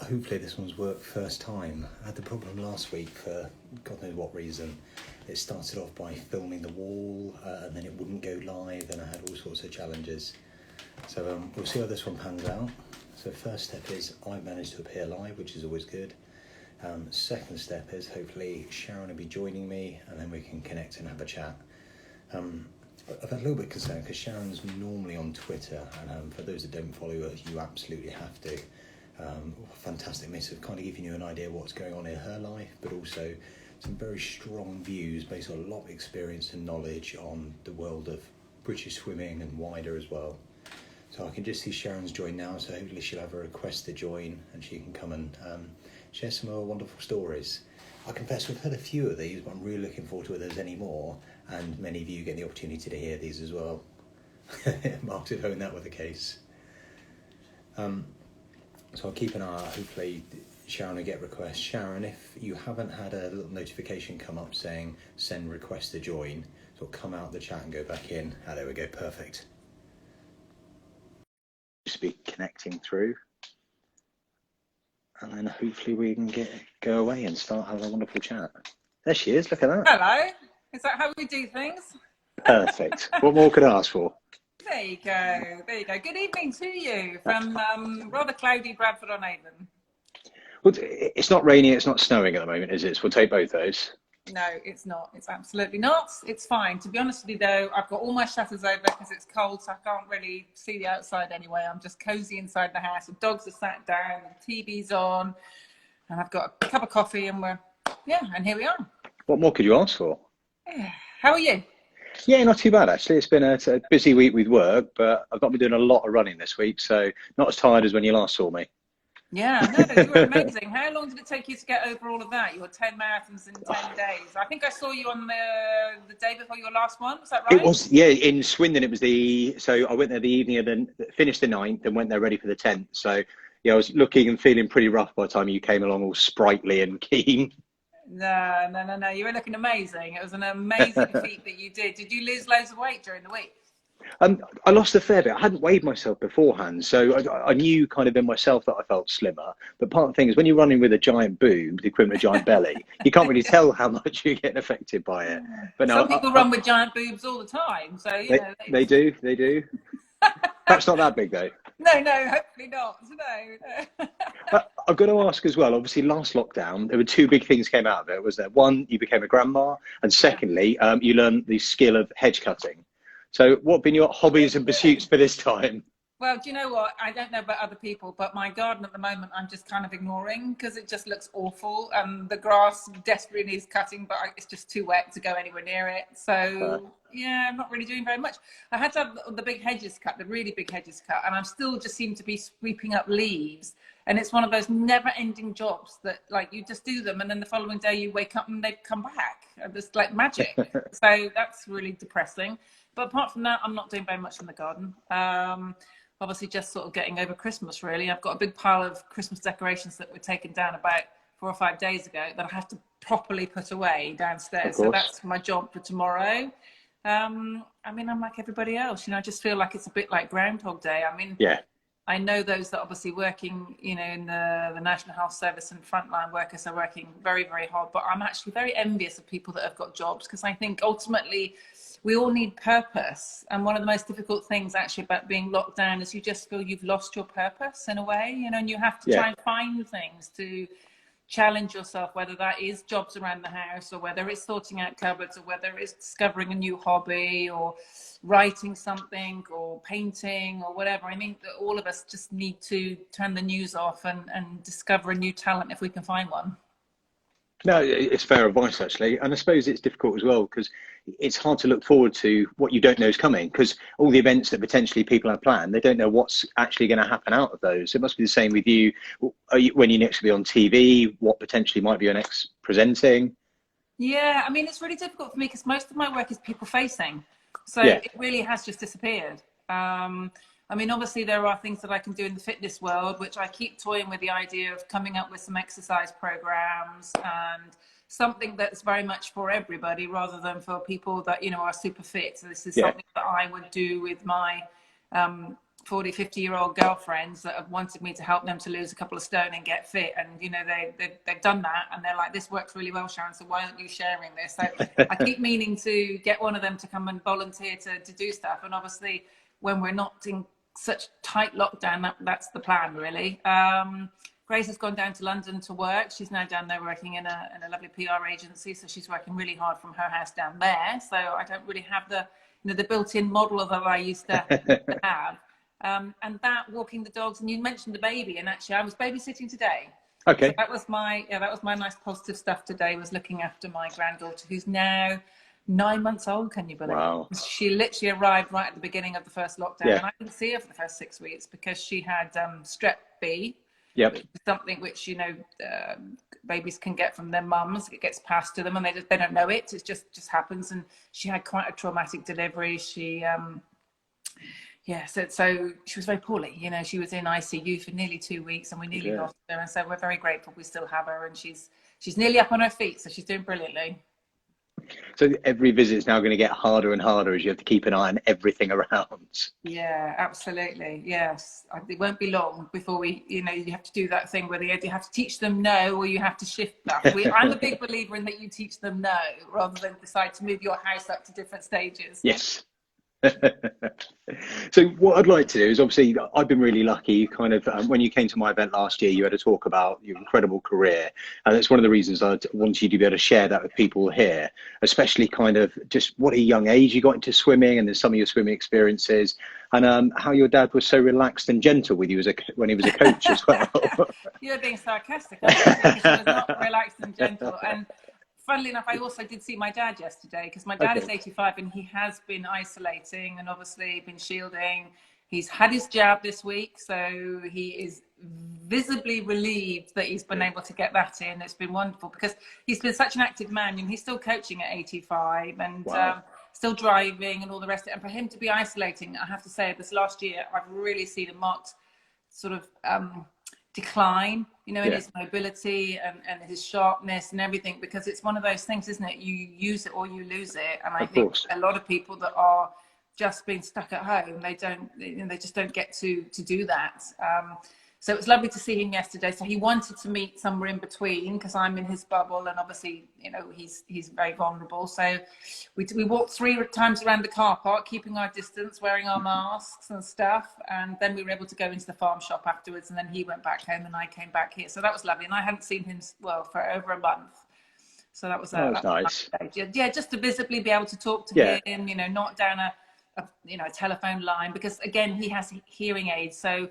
Hopefully this one's worked first time. I had the problem last week for God knows what reason. It started off by filming the wall and then it wouldn't go live and I had all sorts of challenges. So we'll see how this one pans out. So first step is I've managed to appear live, which is always good. Second step is hopefully Sharron will be joining me and then we can connect and have a chat. I've had a little bit concerned because Sharron's normally on Twitter and for those that don't follow her, you absolutely have to. Fantastic miss of kind of giving you an idea of what's going on in her life, but also some very strong views based on a lot of experience and knowledge on the world of British swimming and wider as well. So I can just see Sharron's joined now, so hopefully she'll have a request to join and she can come and share some of her wonderful stories. I confess we've heard a few of these, but I'm really looking forward to whether there's any more, and many of you get the opportunity to hear these as well. Mark's at home, that were the case. So I'll keep an eye out. Hopefully Sharron will get requests. Sharron, if you haven't had a little notification come up saying send request to join, so come out the chat and go back in. Ah, there we go, perfect. Just be connecting through. And then hopefully we can go away and start having a wonderful chat. There she is, look at that. Hello, is that how we do things? Perfect. What more could I ask for? There you go, there you go. Good evening to you from rather cloudy Bradford-on-Avon. Well, it's not raining, it's not snowing at the moment, is it? So we'll take both those. No, it's not. It's absolutely not. It's fine. To be honest with you, though, I've got all my shutters over because it's cold, so I can't really see the outside anyway. I'm just cozy inside the house. The dogs are sat down, the TV's on, and I've got a cup of coffee, and and here we are. What more could you ask for? Yeah. How are you? Yeah, not too bad actually. It's been a busy week with work, but I've not been doing a lot of running this week, so not as tired as when you last saw me. Yeah, no, you were amazing. How long did it take you to get over all of that? You were 10 marathons in 10 days. I think I saw you on the day before your last one. Was that right? It was, yeah, in Swindon. It was so I went there the evening and then finished the 9th and went there ready for the 10th. So yeah, I was looking and feeling pretty rough by the time you came along, all sprightly and keen. No. You were looking amazing. It was an amazing feat that you did. Did you lose loads of weight during the week? I lost a fair bit. I hadn't weighed myself beforehand, so I knew kind of in myself that I felt slimmer. But part of the thing is when you're running with a giant boob, the equivalent of a giant belly, you can't really tell how much you're getting affected by it. But no, some people run with giant boobs all the time, so you know they do. Perhaps not that big though. No, hopefully not. No. I've got to ask as well. Obviously, last lockdown there were two big things came out of it. Was that one, you became a grandma, and secondly, you learned the skill of hedge cutting. So what have been your hobbies and pursuits for this time? Well, do you know what? I don't know about other people, but my garden at the moment, I'm just kind of ignoring because it just looks awful. And the grass desperately needs cutting, but it's just too wet to go anywhere near it. So, yeah, I'm not really doing very much. I had to have the big hedges cut, the really big hedges cut, and I'm still just seem to be sweeping up leaves. And it's one of those never-ending jobs that, like, you just do them, and then the following day you wake up and they come back. It's like magic. So that's really depressing. But apart from that, I'm not doing very much in the garden. Obviously, just sort of getting over Christmas, really. I've got a big pile of Christmas decorations that were taken down about 4 or 5 days ago that I have to properly put away downstairs. So that's my job for tomorrow. I mean, I'm like everybody else. You know, I just feel like it's a bit like Groundhog Day. I mean, I know those that are obviously working, you know, in the National Health Service and frontline workers are working very, very hard. But I'm actually very envious of people that have got jobs because I think ultimately we all need purpose. And one of the most difficult things actually about being locked down is you just feel you've lost your purpose in a way, you know, and you have to try and find things to challenge yourself, whether that is jobs around the house or whether it's sorting out cupboards or whether it's discovering a new hobby or writing something or painting or whatever. I mean, all of us just need to turn the news off and discover a new talent if we can find one. No, it's fair advice actually, and I suppose it's difficult as well because it's hard to look forward to what you don't know is coming because all the events that potentially people have planned, they don't know what's actually going to happen out of those. It must be the same with you. When you next be on TV, what potentially might be your next presenting? Yeah, I mean, it's really difficult for me because most of my work is people facing, so it really has just disappeared. I mean, obviously there are things that I can do in the fitness world, which I keep toying with the idea of coming up with some exercise programs and something that's very much for everybody rather than for people that, you know, are super fit. So this is something that I would do with my 40, 50-year-old girlfriends that have wanted me to help them to lose a couple of stone and get fit. And, you know, they've done that. And they're like, this works really well, Sharron, so why aren't you sharing this? So I keep meaning to get one of them to come and volunteer to do stuff. And obviously, when we're not in such tight lockdown, that's the plan, really. Grace has gone down to London to work. She's now down there working in a lovely PR agency. So she's working really hard from her house down there. So I don't really have the built-in model that I used to have. And that, walking the dogs, and you mentioned the baby, and actually I was babysitting today. Okay. So that was my nice positive stuff today, was looking after my granddaughter, who's now 9 months old. Can you believe? Wow. She literally arrived right at the beginning of the first lockdown, and I didn't see her for the first 6 weeks because she had strep B. Yep. Something which, you know, babies can get from their mums. It gets passed to them, and they don't know it. It just happens. And she had quite a traumatic delivery. She so she was very poorly. You know, she was in ICU for nearly 2 weeks, and we nearly lost her. And so we're very grateful we still have her, and she's nearly up on her feet, so she's doing brilliantly. So every visit is now going to get harder and harder as you have to keep an eye on everything around. Yeah, absolutely. Yes, it won't be long before you have to do that thing where you have to teach them no, or you have to shift stuff. I'm a big believer in that you teach them no rather than decide to move your house up to different stages. Yes. So what I'd like to do is, obviously I've been really lucky kind of when you came to my event last year, you had a talk about your incredible career, and it's one of the reasons I wanted you to be able to share that with people here, especially kind of just what a young age you got into swimming, and then some of your swimming experiences, and how your dad was so relaxed and gentle with you when he was a coach as well. You're being sarcastic, aren't you? Because he was not relaxed and gentle. And funnily enough, I also did see my dad yesterday, because my dad is 85 and he has been isolating and obviously been shielding. He's had his jab this week, so he is visibly relieved that he's been able to get that in. It's been wonderful because he's been such an active man, and he's still coaching at 85 and still driving and all the rest of it. And for him to be isolating, I have to say, this last year, I've really seen a marked sort of decline, you know, in his mobility and his sharpness and everything, because it's one of those things, isn't it? You use it or you lose it. And I think a lot of people that are just being stuck at home, they just don't get to do that. So it was lovely to see him yesterday. So he wanted to meet somewhere in between, because I'm in his bubble, and obviously, you know, he's very vulnerable. So we walked 3 times around the car park, keeping our distance, wearing our masks and stuff. And then we were able to go into the farm shop afterwards. And then he went back home and I came back here. So that was lovely. And I hadn't seen him, for over a month. So that was nice. Yeah, just to visibly be able to talk to him, you know, not down a telephone line, because again, he has hearing aids. So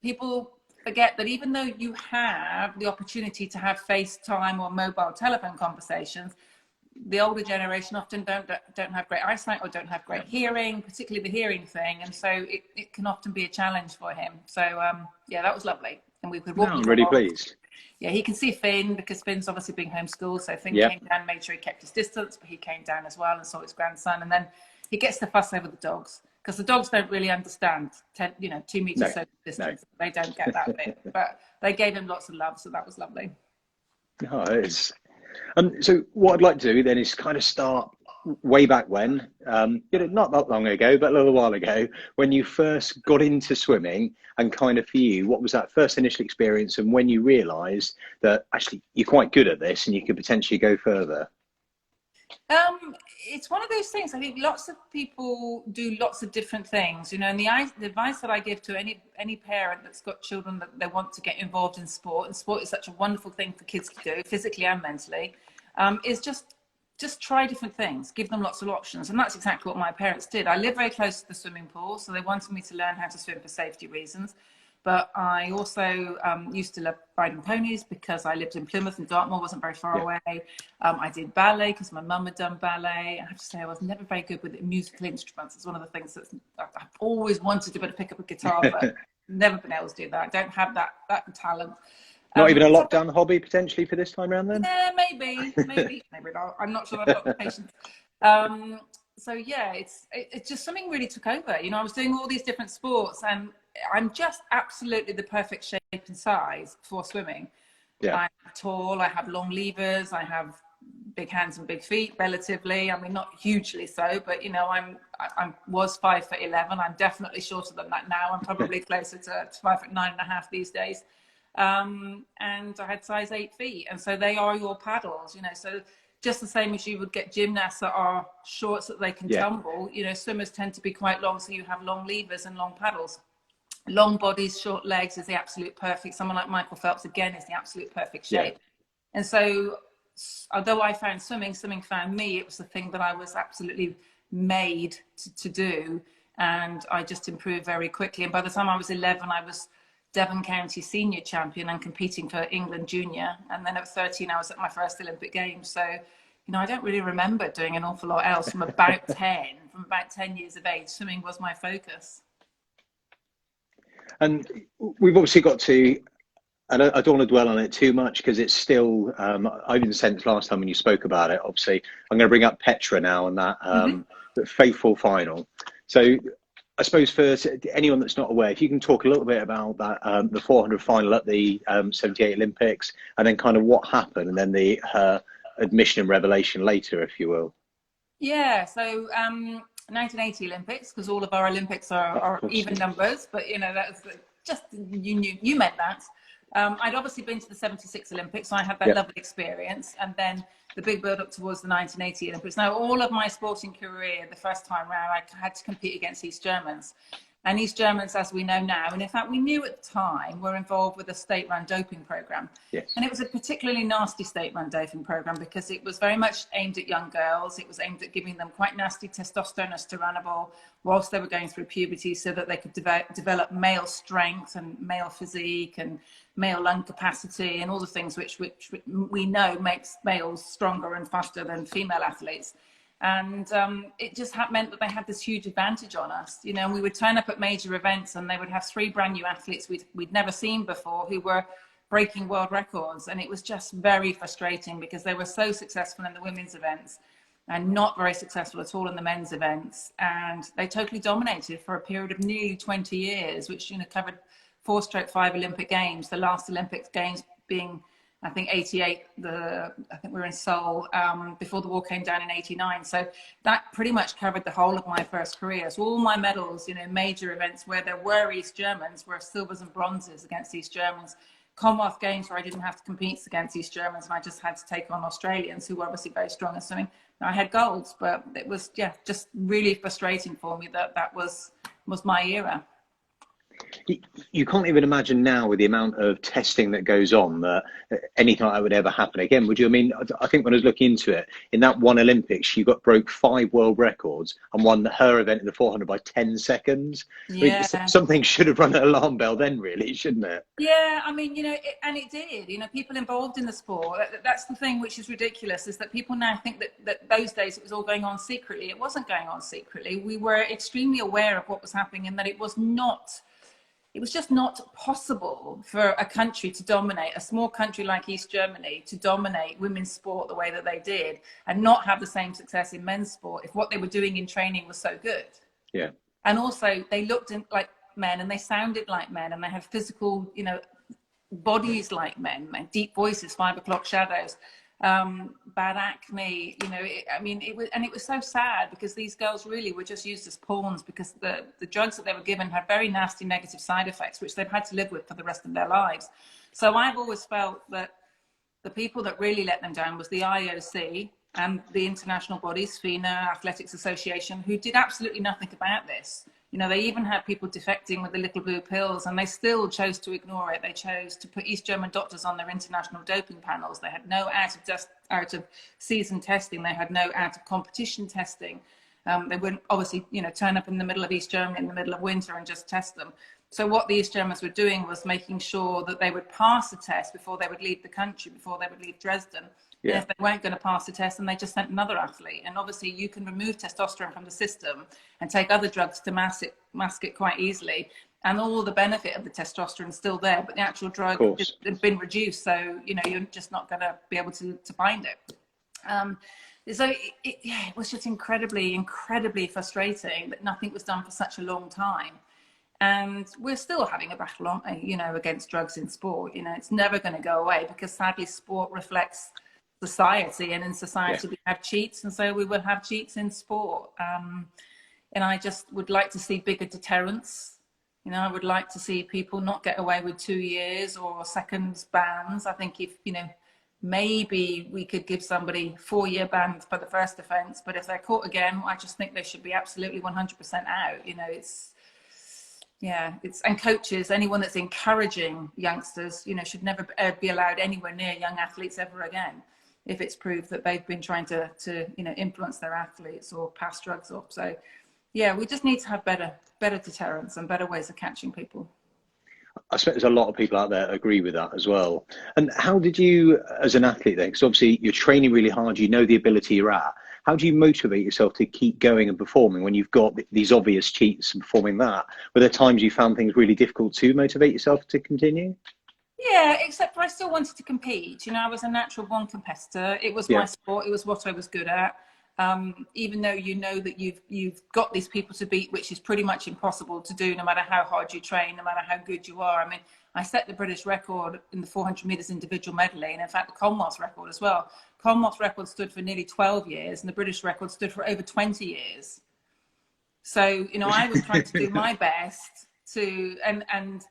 people forget that even though you have the opportunity to have FaceTime or mobile telephone conversations, the older generation often don't have great eyesight or don't have great hearing, particularly the hearing thing. And so it can often be a challenge for him. So that was lovely. And we could walk. I'm really pleased. Yeah, he can see Finn, because Finn's obviously being homeschooled. So Finn came down, made sure he kept his distance, but he came down as well and saw his grandson. And then he gets to fuss over the dogs, because the dogs don't really understand 2 meters social distance. No. They don't get that bit, but they gave him lots of love, so that was lovely. Oh, it is. So what I'd like to do then is kind of start way back when, not that long ago, but a little while ago, when you first got into swimming, and kind of for you, what was that first initial experience, and when you realised that actually you're quite good at this and you could potentially go further? It's one of those things. I think lots of people do lots of different things, you know, and the advice that I give to any parent that's got children that they want to get involved in sport, and sport is such a wonderful thing for kids to do, physically and mentally, is just try different things, give them lots of options. And that's exactly what my parents did. I live very close to the swimming pool, so they wanted me to learn how to swim for safety reasons. But I also used to love riding ponies, because I lived in Plymouth and Dartmoor wasn't very far away. I did ballet because my mum had done ballet. I have to say, I was never very good with musical instruments. It's one of the things that I've always wanted to be able to pick up a guitar, but never been able to do that. I don't have that talent. Not even a lockdown hobby potentially for this time around then? Yeah, maybe not. I'm not sure I've got the patience. So yeah, it's just something really took over. You know, I was doing all these different sports, and I'm just absolutely the perfect shape and size for swimming. I'm tall, I have long levers, I have big hands and big feet, relatively. I mean, not hugely so, but you know, I was 5'11". I'm definitely shorter than that now. I'm probably closer to 5'9.5" these days. And I had size 8 feet, and so they are your paddles, you know. So just the same as you would get gymnasts that are short so that they can tumble, you know, swimmers tend to be quite long, so you have long levers and long paddles. Long bodies, short legs is the absolute perfect. Someone like Michael Phelps, again, is the absolute perfect shape. And so although I found swimming found me, it was the thing that I was absolutely made to do. And I just improved very quickly. And by the time I was 11, I was Devon County senior champion and competing for England junior. And then at 13, I was at my first Olympic Games. So, you know, I don't really remember doing an awful lot else from about 10 years of age. Swimming was my focus. And we've obviously got to, and I don't want to dwell on it too much because it's still, I didn't sense last time when you spoke about it. Obviously, I'm going to bring up Petra now and that fateful final. So I suppose for anyone that's not aware, if you can talk a little bit about that, the 400 final at the 78 Olympics, and then kind of what happened, and then her admission and revelation later, if you will. Yeah, so 1980 Olympics, because all of our Olympics are even numbers, but you know, that's just, you meant that. I'd obviously been to the 76 Olympics, so I had that lovely experience, and then the big build up towards the 1980 Olympics. Now, all of my sporting career, the first time round, I had to compete against East Germans. And East Germans, as we know now, and in fact we knew at the time, were involved with a state-run doping program. Yes. And it was a particularly nasty state-run doping program because it was very much aimed at young girls. It was aimed at giving them quite nasty testosterone as Turinabol whilst they were going through puberty so that they could develop male strength and male physique and male lung capacity and all the things which we know makes males stronger and faster than female athletes. And it just meant that they had this huge advantage on us, you know. And we would turn up at major events and they would have 3 brand new athletes we'd never seen before who were breaking world records. And it was just very frustrating because they were so successful in the women's events and not very successful at all in the men's events. And they totally dominated for a period of nearly 20 years, which, you know, covered 4/5 Olympic Games, the last Olympic Games being, I think, 88, I think we were in Seoul before the wall came down in 89. So that pretty much covered the whole of my first career. So all my medals, you know, major events where there were East Germans were silvers and bronzes against East Germans. Commonwealth Games where I didn't have to compete against East Germans and I just had to take on Australians who were obviously very strong at swimming. I had golds, but it was, just really frustrating for me that was my era. You can't even imagine now with the amount of testing that goes on that anything like that would ever happen again, would you? I mean, I think when I was looking into it, in that one Olympics, she broke 5 world records and won her event in the 400 by 10 seconds. Yeah. I mean, something should have run an alarm bell then, really, shouldn't it? Yeah, I mean, you know, and it did. You know, people involved in the sport, that's the thing which is ridiculous, is that people now think that those days it was all going on secretly. It wasn't going on secretly. We were extremely aware of what was happening and that it was just not possible for a country to dominate, a small country like East Germany, to dominate women's sport the way that they did and not have the same success in men's sport if what they were doing in training was so good. Yeah. And also they looked like men and they sounded like men and they had physical, you know, bodies like men, deep voices, 5 o'clock shadows, bad acne, you know. It was so sad because these girls really were just used as pawns because the drugs that they were given had very nasty negative side effects which they've had to live with for the rest of their lives. So I've always felt that the people that really let them down was the IOC and the international bodies, FINA, Athletics Association, who did absolutely nothing about this. You know, they even had people defecting with the little blue pills and they still chose to ignore it. They chose to put East German doctors on their international doping panels. They had no out of season testing. They had no out of competition testing. They wouldn't obviously, you know, turn up in the middle of East Germany in the middle of winter and just test them. So what the East Germans were doing was making sure that they would pass the test before they would leave the country, before they would leave Dresden. Yeah. And if they weren't going to pass the test, then they just sent another athlete. And obviously you can remove testosterone from the system and take other drugs to mask it quite easily. And all the benefit of the testosterone is still there, but the actual drug has been reduced. So, you know, you're just not going to be able to find it. So it was just incredibly, incredibly frustrating that nothing was done for such a long time. And we're still having a battle on, you know, against drugs in sport. You know, it's never going to go away because sadly sport reflects society, and in society Yeah. we have cheats, and so we will have cheats in sport. And I just would like to see bigger deterrence. You know, I would like to see people not get away with 2 years or seconds bans. I think if, you know, maybe we could give somebody 4-year bans for the first offence, but if they're caught again, I just think they should be absolutely 100% out. You know, and coaches, anyone that's encouraging youngsters, you know, should never be allowed anywhere near young athletes ever again, if it's proved that they've been trying to you know, influence their athletes or pass drugs up. So yeah, we just need to have better deterrence and better ways of catching people. I suppose there's a lot of people out there agree with that as well. And how did you, as an athlete then, because obviously you're training really hard, you know the ability you're at, how do you motivate yourself to keep going and performing when you've got these obvious cheats and performing that? Were there times you found things really difficult to motivate yourself to continue? Yeah, except for I still wanted to compete. You know, I was a natural born competitor. It was my sport. It was what I was good at. Even though you know that you've got these people to beat, which is pretty much impossible to do, no matter how hard you train, no matter how good you are. I mean, I set the British record in the 400 metres individual medley, and in fact, the Commonwealth record as well. Commonwealth record stood for nearly 12 years, and the British record stood for over 20 years. So, you know, I was trying to do my best to, and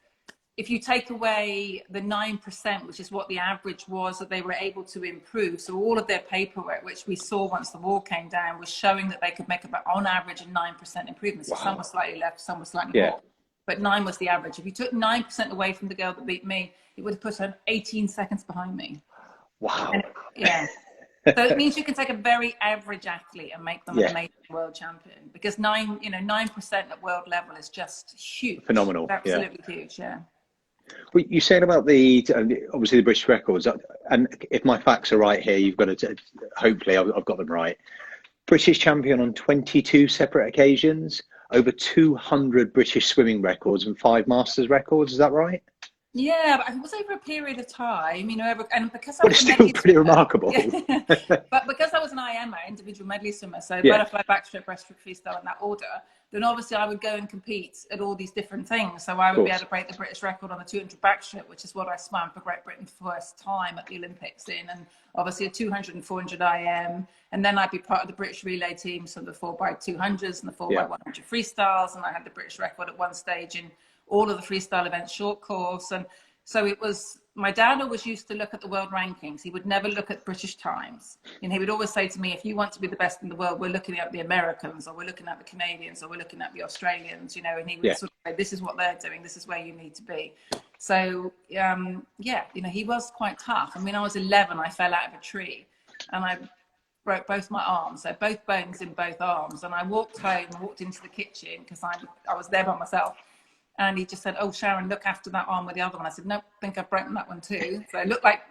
if you take away the 9%, which is what the average was that they were able to improve, so all of their paperwork, which we saw once the wall came down, was showing that they could make about, on average, a 9% improvement. So some were slightly left, some were slightly more, but 9 was the average. If you took 9% away from the girl that beat me, it would have put her 18 seconds behind me. Wow. And so it means you can take a very average athlete and make them an amazing world champion, because 9% at world level is just huge. Phenomenal. Absolutely huge. Yeah. Well, you said about obviously the British records, and if my facts are right here, you've got to, hopefully I've got them right. British champion on 22 separate occasions, over 200 British swimming records and 5 Masters records. Is that right? Yeah, but it was over a period of time, you know, and because I But was it's still pretty remarkable. but because I was an IMer, individual medley swimmer, so butterfly, backstroke, breaststroke, freestyle in that order, then obviously I would go and compete at all these different things. So I would be able to break the British record on the 200 backstroke, which is what I swam for Great Britain first time at the Olympics in, and obviously a 200 and 400 IM, and then I'd be part of the British relay team, so the 4x200s and the 4x100 freestyles, and I had the British record at one stage in all of the freestyle events, short course. And so it was, my dad always used to look at the world rankings. He would never look at British times. And he would always say to me, if you want to be the best in the world, we're looking at the Americans, or we're looking at the Canadians, or we're looking at the Australians, you know, and he would sort of say, this is what they're doing, this is where you need to be. So, you know, he was quite tough. I mean, I was 11, I fell out of a tree and I broke both my arms, so both bones in both arms. And I walked home, walked into the kitchen because I was there by myself. And he just said, "Oh, Sharron, look after that arm with the other one." I said, "Nope, I think I've broken that one too." So it looked like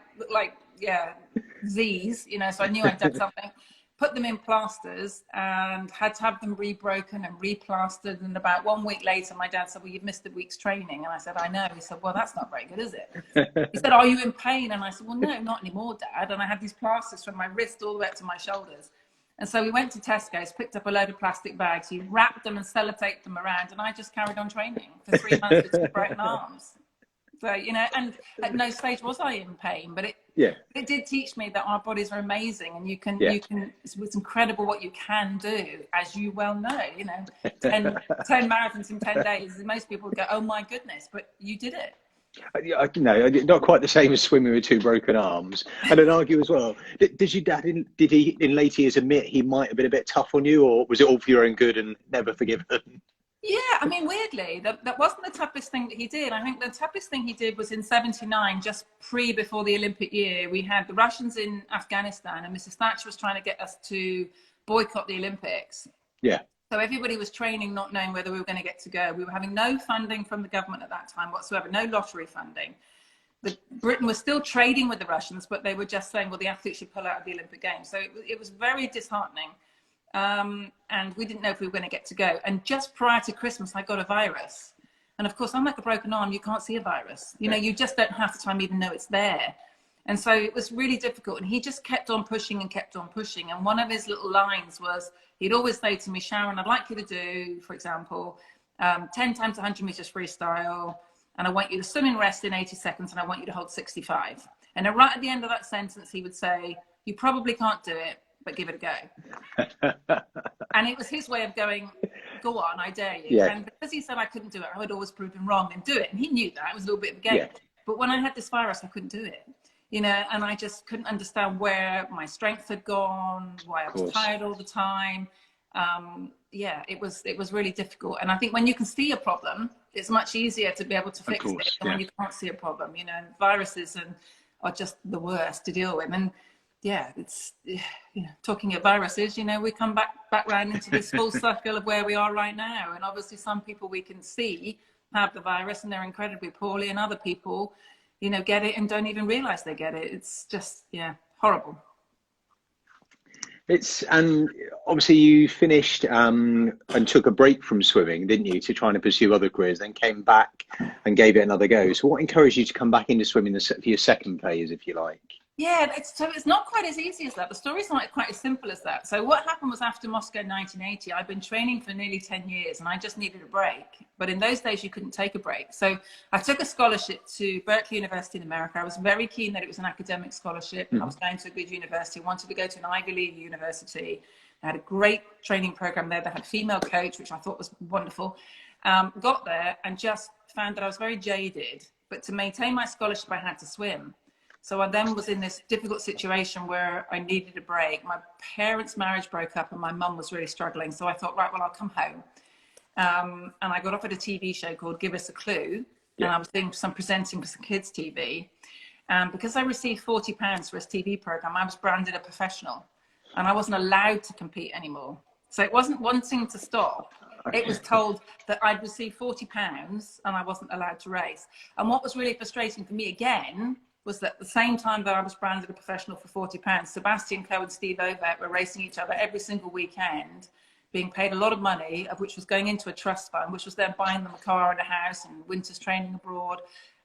Z's, you know. So I knew I'd done something. Put them in plasters and had to have them re-broken and re-plastered. And about 1 week later, my dad said, "Well, you've missed a week's training." And I said, "I know." He said, "Well, that's not very good, is it?" He said, "Are you in pain?" And I said, "Well, no, not anymore, Dad." And I had these plasters from my wrist all the way up to my shoulders. And so we went to Tesco's, picked up a load of plastic bags, he wrapped them and sellotaped them around, and I just carried on training for 3 months with 2 broken arms. So, you know, and at no stage was I in pain, but it did teach me that our bodies are amazing, and you can, it's incredible what you can do, as you well know, you know, 10 marathons in 10 days. Most people would go, "Oh my goodness," but you did it. No, not quite the same as swimming with 2 broken arms. And I'd argue as well, did your dad, did he in later years admit he might have been a bit tough on you, or was it all for your own good and never forgiven? Yeah, I mean, weirdly, that wasn't the toughest thing that he did. I think the toughest thing he did was in '79, just before the Olympic year. We had the Russians in Afghanistan, and Mrs. Thatcher was trying to get us to boycott the Olympics. Yeah. So everybody was training, not knowing whether we were going to get to go. We were having no funding from the government at that time whatsoever, no lottery funding. Britain was still trading with the Russians, but they were just saying, well, the athletes should pull out of the Olympic Games. So it was very disheartening. And we didn't know if we were going to get to go. And just prior to Christmas, I got a virus. And of course, unlike a broken arm, you can't see a virus. You know, you just don't have the time even know it's there. And so it was really difficult. And he just kept on pushing and kept on pushing. And one of his little lines was, he'd always say to me, "Sharron, I'd like you to do, for example, 10 times 100 meters freestyle. And I want you to swim in rest in 80 seconds. And I want you to hold 65. And then right at the end of that sentence, he would say, you probably can't do it, but give it a go. And it was his way of going, go on, I dare you. Yeah. And because he said I couldn't do it, I would always prove him wrong and do it. And he knew that. It was a little bit of a game. Yeah. But when I had this virus, I couldn't do it, you know, and I just couldn't understand where my strength had gone, why I was tired all the time. Yeah, it was really difficult. And I think when you can see a problem, it's much easier to be able to fix it than when you can't see a problem. You know, viruses are just the worst to deal with. And yeah, it's, you know, talking of viruses, you know, we come back round into this full circle of where we are right now. And obviously some people we can see have the virus and they're incredibly poorly, and other people, you know, get it and don't even realize they get it. It's just, yeah, horrible. And obviously you finished and took a break from swimming, didn't you, to try and pursue other careers, then came back and gave it another go. So what encouraged you to come back into swimming for your second phase, if you like? Yeah, it's not quite as easy as that. The story's not quite as simple as that. So what happened was, after Moscow 1980, I'd been training for nearly 10 years and I just needed a break. But in those days, you couldn't take a break. So I took a scholarship to Berkeley University in America. I was very keen that it was an academic scholarship. I was going to a good university, wanted to go to an Ivy League university. I had a great training program there. They had a female coach, which I thought was wonderful. Got there and just found that I was very jaded. But to maintain my scholarship, I had to swim. So I then was in this difficult situation where I needed a break. My parents' marriage broke up and my mum was really struggling. So I thought, right, well, I'll come home. And I got offered a TV show called Give Us a Clue. And I was doing some presenting for some kids' TV. And because I received £40 for this TV program, I was branded a professional. And I wasn't allowed to compete anymore. So it wasn't wanting to stop. It was told that I'd received £40 and I wasn't allowed to race. And what was really frustrating for me again was that at the same time that I was branded a professional for £40, Sebastian Coe and Steve Ovett were racing each other every single weekend, being paid a lot of money, of which was going into a trust fund, which was then buying them a car and a house and winter's training abroad.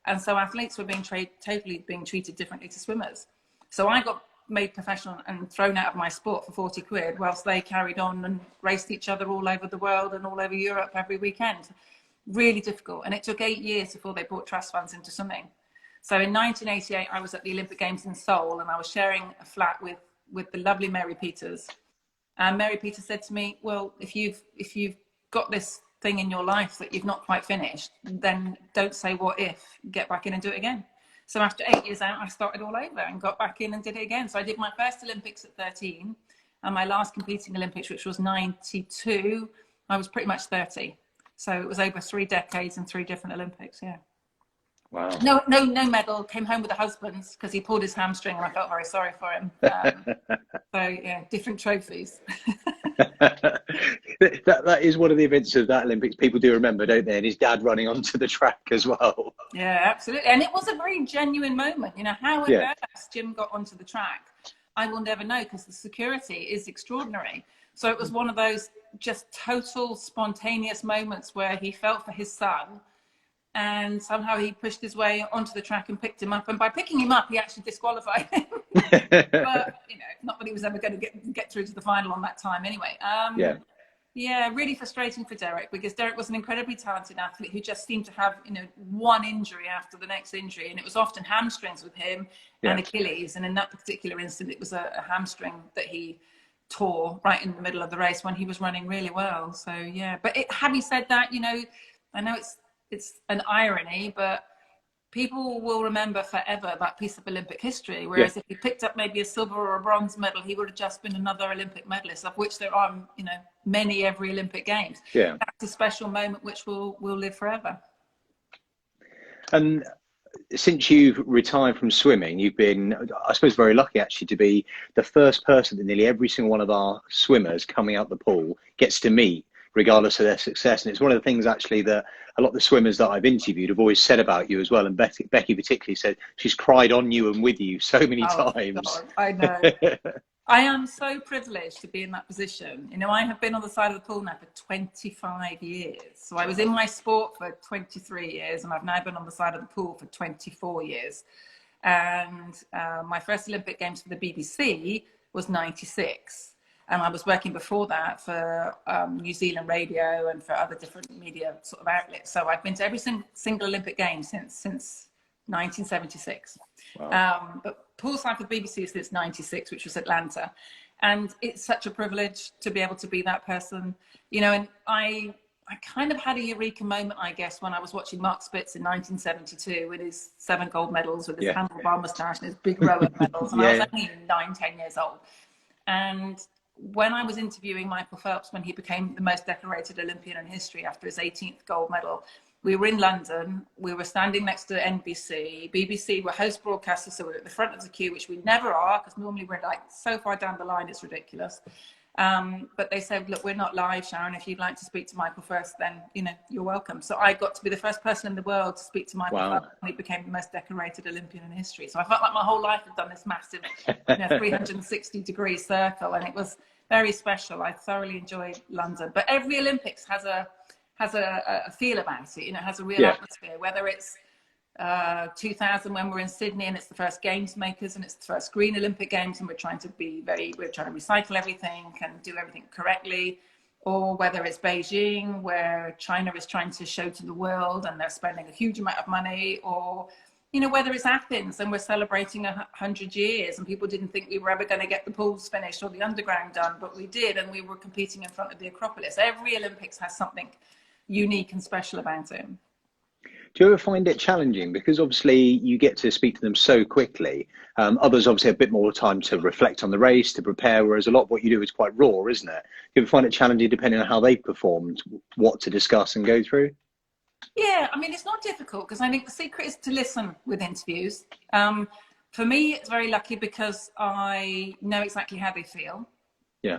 And so athletes were being totally being treated differently to swimmers. So I got made professional and thrown out of my sport for 40 quid, whilst they carried on and raced each other all over the world and all over Europe every weekend. Really difficult. And it took 8 years before they brought trust funds into swimming. So in 1988, I was at the Olympic Games in Seoul, and I was sharing a flat with the lovely Mary Peters. And Mary Peters said to me, well, if you've got this thing in your life that you've not quite finished, then don't say what if, get back in and do it again. So after 8 years out, I started all over and got back in and did it again. So I did my first Olympics at 13, and my last competing Olympics, which was 92, I was pretty much 30. So it was over 3 decades and 3 different Olympics, yeah. Wow. No medal. Came home with a husband because he pulled his hamstring, and I felt very sorry for him. So yeah, different trophies. that is one of the events of that Olympics people do remember, don't they? And his dad running onto the track as well. Yeah, absolutely. And it was a very genuine moment. You know, how on earth Jim got onto the track, I will never know, because the security is extraordinary. So it was one of those just total spontaneous moments where he felt for his son. And somehow he pushed his way onto the track and picked him up. And by picking him up, he actually disqualified him. But, you know, not that he was ever going to get through to the final on that time anyway. Yeah, really frustrating for Derek, because Derek was an incredibly talented athlete who just seemed to have, you know, one injury after the next injury. And it was often hamstrings with him and Achilles. And in that particular instance, it was a hamstring that he tore right in the middle of the race when he was running really well. So, yeah. But having said that, you know, I know it's an irony, but people will remember forever that piece of Olympic history. Whereas if he picked up maybe a silver or a bronze medal, he would have just been another Olympic medalist, of which there are, you know, many every Olympic Games. Yeah, that's a special moment which will live forever. And since you've retired from swimming, you've been, I suppose, very lucky actually to be the first person that nearly every single one of our swimmers coming out the pool gets to meet, regardless of their success. And it's one of the things actually that a lot of the swimmers that I've interviewed have always said about you as well. And Becky particularly said she's cried on you and with you so many times. God, I know. I am so privileged to be in that position. You know, I have been on the side of the pool now for 25 years. So I was in my sport for 23 years, and I've now been on the side of the pool for 24 years. And my first Olympic Games for the BBC was 96. And I was working before that for New Zealand radio and for other different media sort of outlets. So I've been to every single Olympic Games since 1976. Wow. But poolside for BBC since 96, which was Atlanta. And it's such a privilege to be able to be that person, you know, and I kind of had a eureka moment, I guess, when I was watching Mark Spitz in 1972 with his 7 gold medals, with his handlebar moustache and his big row of medals. And I was only 9, 10 years old. And when I was interviewing Michael Phelps, when he became the most decorated Olympian in history after his 18th gold medal, we were in London. We were standing next to NBC. BBC were host broadcasters, so we were at the front of the queue, which we never are, because normally we're like so far down the line, it's ridiculous. But they said, look, we're not live, Sharron. If you'd like to speak to Michael first, then, you know, you're welcome. So I got to be the first person in the world to speak to Michael Phelps, and he became the most decorated Olympian in history. So I felt like my whole life had done this massive, you know, 360-degree circle, and it was very special. I thoroughly enjoyed London. But every Olympics has a feel about it, you know, it has a real atmosphere, whether it's 2000 when we're in Sydney and it's the first games makers and it's the first green Olympic Games and we're trying to recycle everything and do everything correctly, or whether it's Beijing where China is trying to show to the world and they're spending a huge amount of money, or, you know, whether it's Athens and we're celebrating 100 years and people didn't think we were ever going to get the pools finished or the underground done, but we did, and we were competing in front of the Acropolis. Every Olympics has something unique and special about it. Do you ever find it challenging? Because obviously you get to speak to them so quickly. Others obviously have a bit more time to reflect on the race, to prepare, whereas a lot of what you do is quite raw, isn't it? Do you ever find it challenging depending on how they've performed, what to discuss and go through? Yeah, I mean, it's not difficult because I think the secret is to listen with interviews. For me, it's very lucky because I know exactly how they feel. Yeah.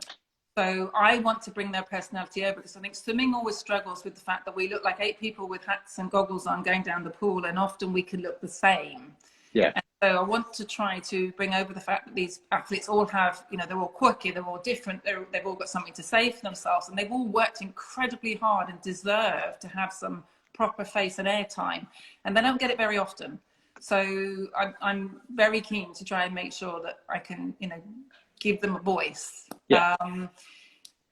So I want to bring their personality over, because I think swimming always struggles with the fact that we look like 8 people with hats and goggles on going down the pool, and often we can look the same. Yeah. And so I want to try to bring over the fact that these athletes all have, you know, they're all quirky, they're all different, they've all got something to say for themselves, and they've all worked incredibly hard and deserve to have some proper face and airtime, and they don't get it very often. So I'm very keen to try and make sure that I can, you know, give them a voice. Yeah.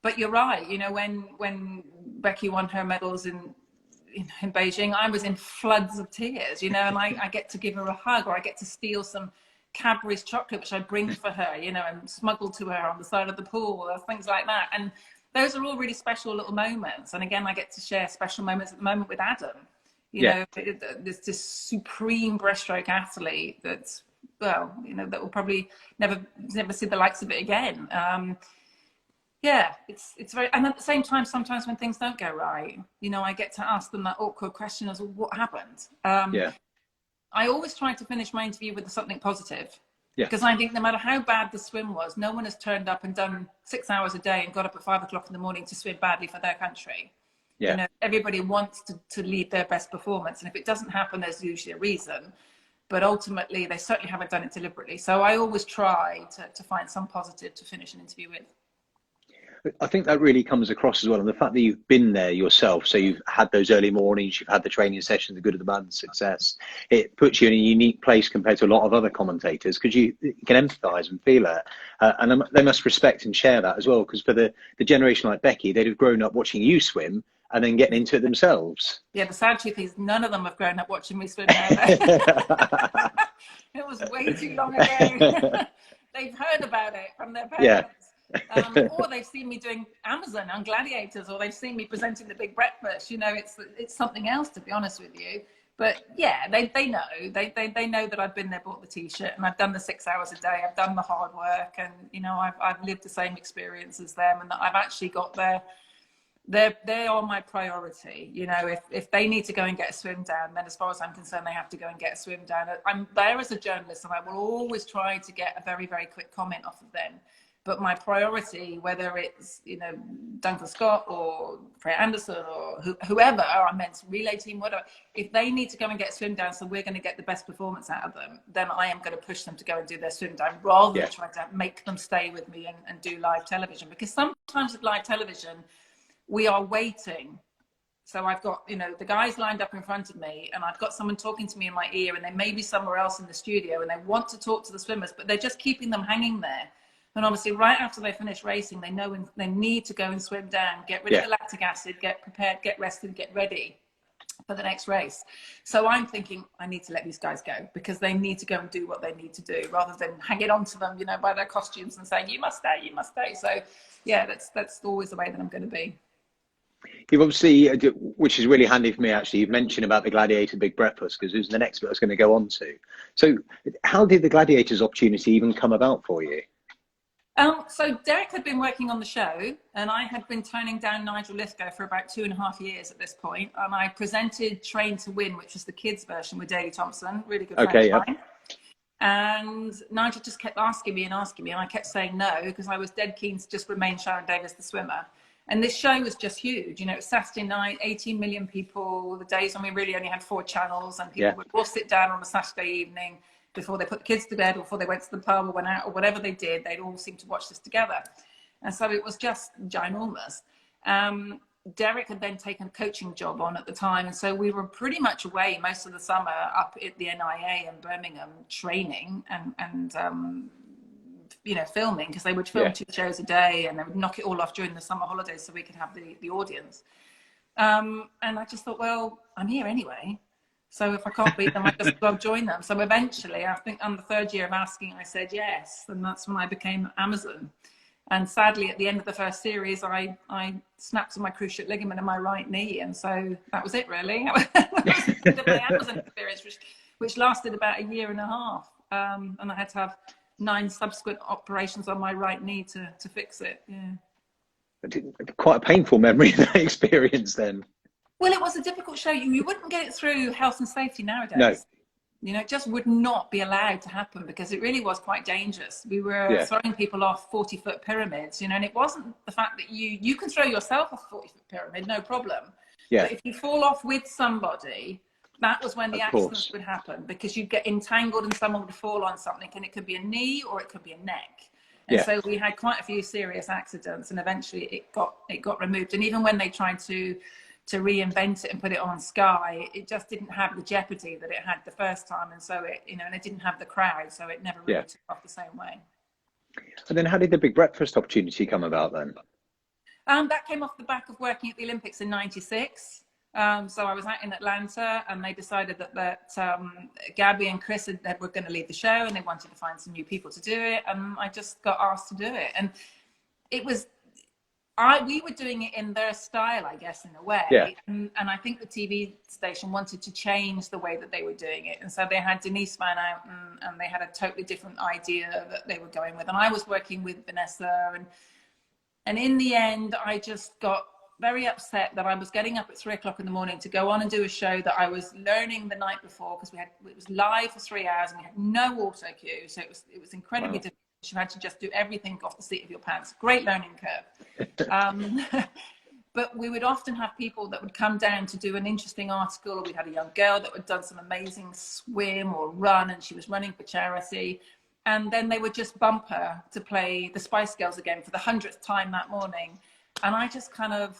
But you're right, you know, when Becky won her medals in Beijing, I was in floods of tears, you know, and I get to give her a hug, or I get to steal some Cadbury's chocolate, which I bring for her, you know, and smuggle to her on the side of the pool, or things like that. And those are all really special little moments. And again, I get to share special moments at the moment with Adam. You know, there's this supreme breaststroke athlete that's, well, you know, that will probably never see the likes of it again. Yeah, it's very, and at the same time, sometimes when things don't go right, you know, I get to ask them that awkward question as, well, what happened? I always try to finish my interview with something positive. Because I think no matter how bad the swim was, no one has turned up and done 6 hours a day and got up at 5 o'clock in the morning to swim badly for their country. You know, everybody wants to lead their best performance. And if it doesn't happen, there's usually a reason. But ultimately, they certainly haven't done it deliberately. So I always try to find some positive to finish an interview with. I think that really comes across as well. And the fact that you've been there yourself, so you've had those early mornings, you've had the training sessions, the good, the bad, and success, it puts you in a unique place compared to a lot of other commentators, because you can empathise and feel it. And they must respect and share that as well, because for the generation like Becky, they'd have grown up watching you swim and then getting into it themselves. Yeah, the sad truth is none of them have grown up watching me swim now. It was way too long ago. They've heard about it from their parents. Or they've seen me doing Amazon on Gladiators, or they've seen me presenting the big breakfast. You know, it's something else, to be honest with you. But yeah, they know. They know that I've been there, bought the T-shirt, and I've done the 6 hours a day. I've done the hard work, and, you know, I've lived the same experience as them, and that I've actually got there. They are my priority. You know, if they need to go and get a swim down, then as far as I'm concerned, they have to go and get a swim down. I'm there as a journalist, and I will always try to get a very, very quick comment off of them. But my priority, whether it's, you know, Duncan Scott or Freya Anderson or whoever, or our men's relay team, whatever, if they need to go and get a swim down, so we're going to get the best performance out of them, then I am going to push them to go and do their swim down, rather than trying to make them stay with me and do live television. Because sometimes with live television, we are waiting. So I've got, you know, the guys lined up in front of me, and I've got someone talking to me in my ear, and they may be somewhere else in the studio, and they want to talk to the swimmers, but they're just keeping them hanging there. And obviously, right after they finish racing, they know they need to go and swim down, get rid of the lactic acid, get prepared, get rested, get ready. for the next race. So I'm thinking I need to let these guys go, because they need to go and do what they need to do, rather than hanging on to them, you know, by their costumes and saying, you must stay, you must stay. So yeah, that's always the way that I'm going to be. You've obviously, which is really handy for me actually, you've mentioned about the Gladiator Big Breakfast, because it was the next bit I was going to go on to. So how did the Gladiators opportunity even come about for you? So Derek had been working on the show, and I had been toning down Nigel Lithgow for about 2.5 years at this point. And I presented Train to Win, which was the kids version with Daley Thompson, really good friend of mine. And Nigel just kept asking me, and I kept saying no, because I was dead keen to just remain Sharron Davies, the swimmer. And this show was just huge. You know, it was Saturday night, 18 million people, the days when we really only had 4 channels, and people would all sit down on a Saturday evening before they put the kids to bed, or before they went to the pub or went out, or whatever they did, they'd all seem to watch this together. And so it was just ginormous. Derek had then taken a coaching job on at the time, and so we were pretty much away most of the summer up at the NIA in Birmingham, training and you know, filming, because they would film 2 shows a day, and they would knock it all off during the summer holidays so we could have the audience. And I just thought, well, I'm here anyway, so if I can't beat them, I just go join them. So eventually, I think on the 3rd year of asking, I said yes, and that's when I became Amazon. And sadly, at the end of the first series, I snapped my cruciate ligament in my right knee, and so that was it, really. That was the end of my Amazon experience, which lasted about 1.5 years, and I had to have 9 subsequent operations on my right knee to fix it. Yeah. Quite a painful memory of that experience then. Well, it was a difficult show. You wouldn't get it through health and safety nowadays. No. You know, it just would not be allowed to happen, because it really was quite dangerous. We were throwing people off 40-foot pyramids, you know, and it wasn't the fact that you can throw yourself off a 40-foot pyramid, no problem. Yeah. But if you fall off with somebody, that was when the accidents would happen, because you'd get entangled and someone would fall on something, and it could be a knee or it could be a neck. And so we had quite a few serious accidents, and eventually it got removed. And even when they tried to reinvent it and put it on Sky, it just didn't have the jeopardy that it had the first time, and so it, you know, and it didn't have the crowd, so it never really took off the same way. And then how did the Big Breakfast opportunity come about then? That came off the back of working at the Olympics in '96. So I was out in Atlanta, and they decided that Gabby and Chris were going to leave the show, and they wanted to find some new people to do it, and I just got asked to do it. And it was, we were doing it in their style, I guess, in a way. And I think the TV station wanted to change the way that they were doing it. And so they had Denise Van Outen, and they had a totally different idea that they were going with. And I was working with Vanessa, and in the end, I just got very upset that I was getting up at 3 o'clock in the morning to go on and do a show that I was learning the night before, because it was live for 3 hours, and we had no auto cue. So it was incredibly difficult. You had to just do everything off the seat of your pants. Great learning curve. But we would often have people that would come down to do an interesting article. We had a young girl that had done some amazing swim or run, and she was running for charity. And then they would just bump her to play the Spice Girls again for the 100th time that morning. And I just kind of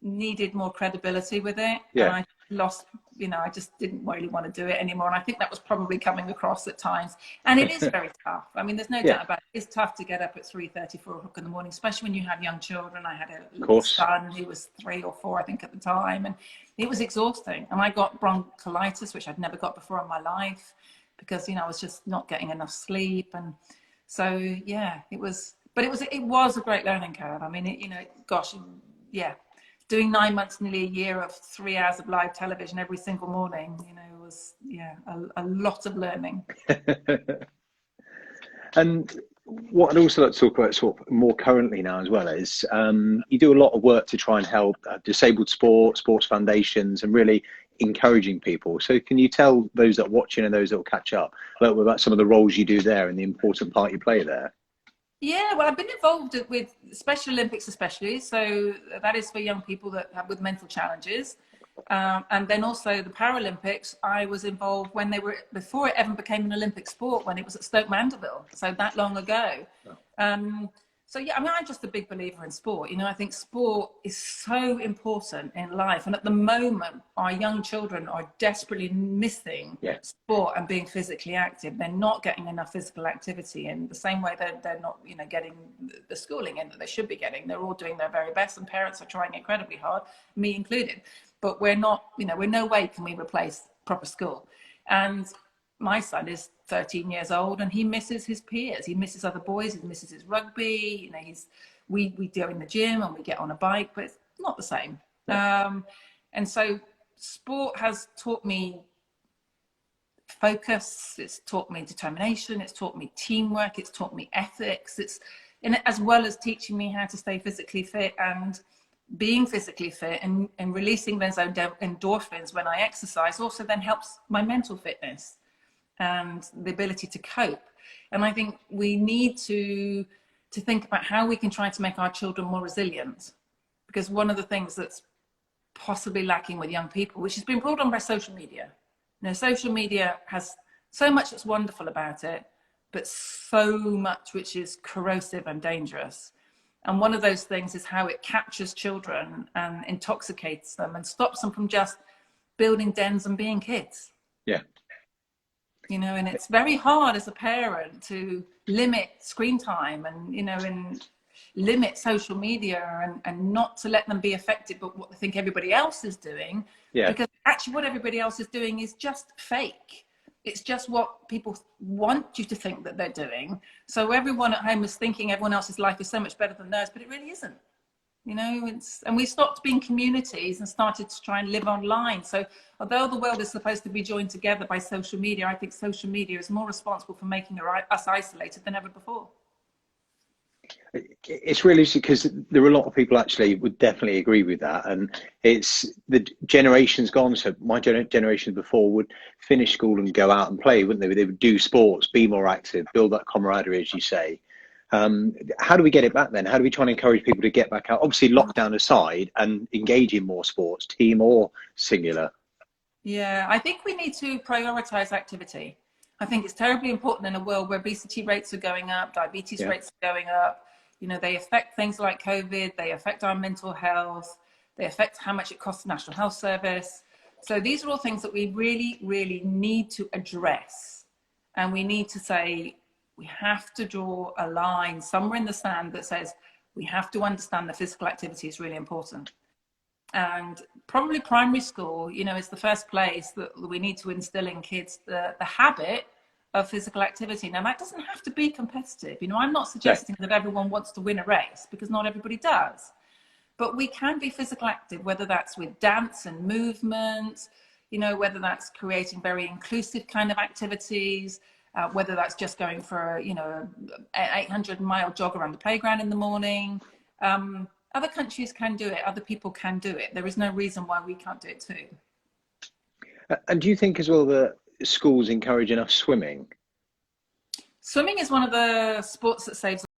needed more credibility with it. And I lost, you know, I just didn't really want to do it anymore. And I think that was probably coming across at times. And it is very tough. I mean, there's no doubt about it. It's tough to get up at 3:30, 4 o'clock in the morning, especially when you have young children. I had a little son who was 3 or 4, I think, at the time. And it was exhausting. And I got bronchitis, which I'd never got before in my life, because, you know, I was just not getting enough sleep. And so, yeah, it was a great learning curve. I mean, you know, gosh, doing 9 months, nearly a year of 3 hours of live television every single morning, you know, was a lot of learning. And what I'd also like to talk about sort of more currently now as well is you do a lot of work to try and help disabled sports foundations, and really encouraging people. So can you tell those that are watching and those that will catch up about some of the roles you do there and the important part you play there? Yeah, well, I've been involved with Special Olympics especially, so that is for young people that have with mental challenges. And then also the Paralympics, I was involved when they were, before it ever became an Olympic sport, when it was at Stoke Mandeville, so that long ago. So yeah, I mean, I'm just a big believer in sport. You know, I think sport is so important in life. And at the moment, our young children are desperately missing sport and being physically active. They're not getting enough physical activity in the same way that they're not, you know, getting the schooling in that they should be getting. They're all doing their very best, and parents are trying incredibly hard, me included. but we're not, we're no way can we replace proper school. And my son is 13 years old and he misses his peers. He misses other boys. He misses his rugby. We go in the gym and we get on a bike, but it's not the same. And so sport has taught me focus. It's taught me determination. It's taught me teamwork. It's taught me ethics. As well as teaching me how to stay physically fit, and being physically fit and releasing those endorphins when I exercise also then helps my mental fitness and the ability to cope. And I think we need to think about how we can try to make our children more resilient, because one of the things that's possibly lacking with young people, which has been brought on by social media. Social media has so much that's wonderful about it, but so much which is corrosive and dangerous. And one of those things is how it captures children and intoxicates them and stops them from just building dens and being kids. Yeah. And it's very hard as a parent to limit screen time and, and limit social media and not to let them be affected by what they think everybody else is doing. Yeah. Because actually what everybody else is doing is just fake. It's just what people want you to think that they're doing. So everyone at home is thinking everyone else's life is so much better than theirs, but it really isn't. And we stopped being communities and started to try and live online. So although the world is supposed to be joined together by social media, I think social media is more responsible for making us isolated than ever before. It's really because there are a lot of people actually would definitely agree with that, and it's the generations gone. So my generation before would finish school and go out and play, wouldn't they? They would do sports, be more active, build that camaraderie, as you say. How do we get it back then? How do we try and encourage people to get back out? Obviously, lockdown aside, and engage in more sports, team or singular. Yeah, I think we need to prioritize activity. I think it's terribly important in a world where obesity rates are going up, diabetes rates are going up. They affect things like COVID, they affect our mental health, they affect how much it costs the National Health Service. So these are all things that we really, really need to address. And we need to say, we have to draw a line somewhere in the sand that says, we have to understand that physical activity is really important. And probably primary school, is the first place that we need to instill in kids the habit of physical activity. Now, that doesn't have to be competitive. I'm not suggesting that everyone wants to win a race, because not everybody does. But we can be physical active, whether that's with dance and movement, whether that's creating very inclusive kind of activities, whether that's just going for, an 800-mile jog around the playground in the morning. Other countries can do it. Other people can do it. There is no reason why we can't do it too. And do you think as well that schools encourage enough swimming? Swimming is one of the sports that saves